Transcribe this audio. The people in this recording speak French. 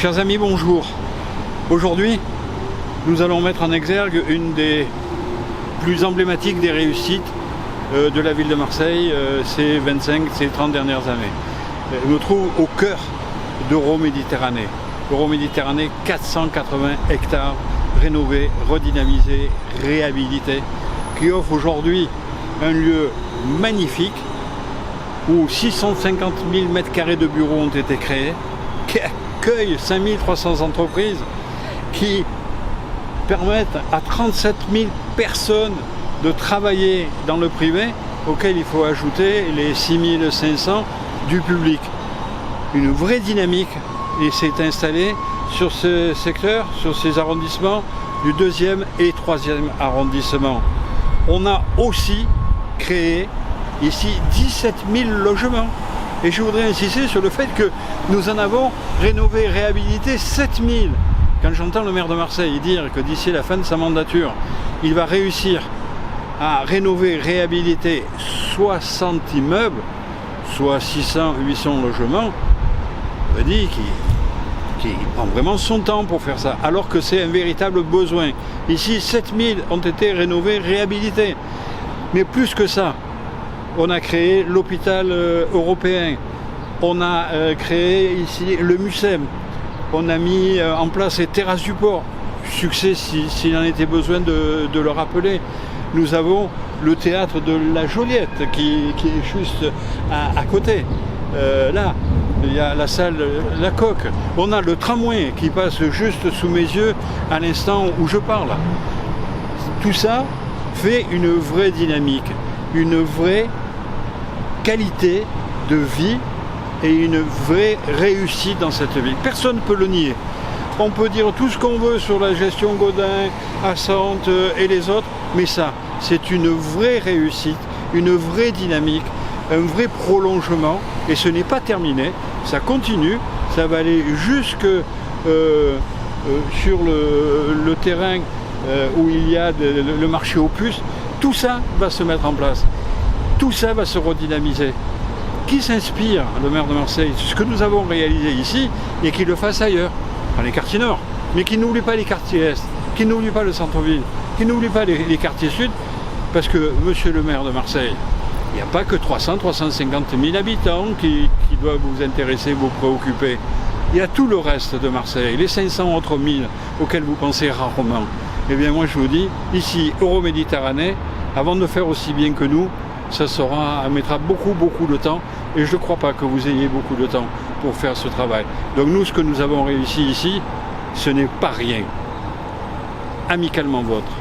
Chers amis, bonjour. Aujourd'hui, nous allons mettre en exergue une des plus emblématiques des réussites de la ville de Marseille ces 30 dernières années. On nous trouve au cœur d'Euroméditerranée. Euroméditerranée, 480 hectares rénovés, redynamisés, réhabilités, qui offre aujourd'hui un lieu magnifique où 650 000 m² de bureaux ont été créés, qui accueille 5300 entreprises, qui permettent à 37 000 personnes de travailler dans le privé, auquel il faut ajouter les 6500 du public. Une vraie dynamique s'est installée sur ce secteur, sur ces arrondissements du 2e et 3e arrondissement. On a aussi créé ici 17 000 logements. Et je voudrais insister sur le fait que nous en avons rénové, réhabilité 7 000. Quand j'entends le maire de Marseille dire que d'ici la fin de sa mandature, il va réussir à rénover, réhabiliter 60 immeubles, soit 600-800 logements, je me dis qu'il prend vraiment son temps pour faire ça, alors que c'est un véritable besoin. Ici, 7 000 ont été rénovés, réhabilités. Mais plus que ça, on a créé l'hôpital européen, on a créé ici le MUSEM, on a mis en place les terrasses du port, succès s'il en était besoin de le rappeler. Nous avons le théâtre de la Joliette qui est juste à côté. Là, il y a la salle La Coque. On a le tramway qui passe juste sous mes yeux à l'instant où je parle. Tout ça fait une vraie dynamique, une vraie qualité de vie et une vraie réussite dans cette ville. Personne ne peut le nier. On peut dire tout ce qu'on veut sur la gestion Gaudin, Assante et les autres, mais ça, c'est une vraie réussite, une vraie dynamique, un vrai prolongement, et ce n'est pas terminé, ça continue, ça va aller jusque sur le terrain où il y a le marché aux puces. Tout ça va se mettre en place, tout ça va se redynamiser. Qui s'inspire, le maire de Marseille, ce que nous avons réalisé ici, et qu'il le fasse ailleurs, dans les quartiers nord, mais qui n'oublie pas les quartiers est, qui n'oublie pas le centre-ville, qui n'oublie pas les quartiers sud, parce que, monsieur le maire de Marseille, il n'y a pas que 350 000 habitants qui doivent vous intéresser, vous préoccuper. Il y a tout le reste de Marseille, les 500 autres milles auxquels vous pensez rarement. Eh bien moi je vous dis, ici, Euroméditerranée, avant de faire aussi bien que nous, ça mettra beaucoup de temps, et je ne crois pas que vous ayez beaucoup de temps pour faire ce travail. Donc nous, ce que nous avons réussi ici, ce n'est pas rien. Amicalement vôtre.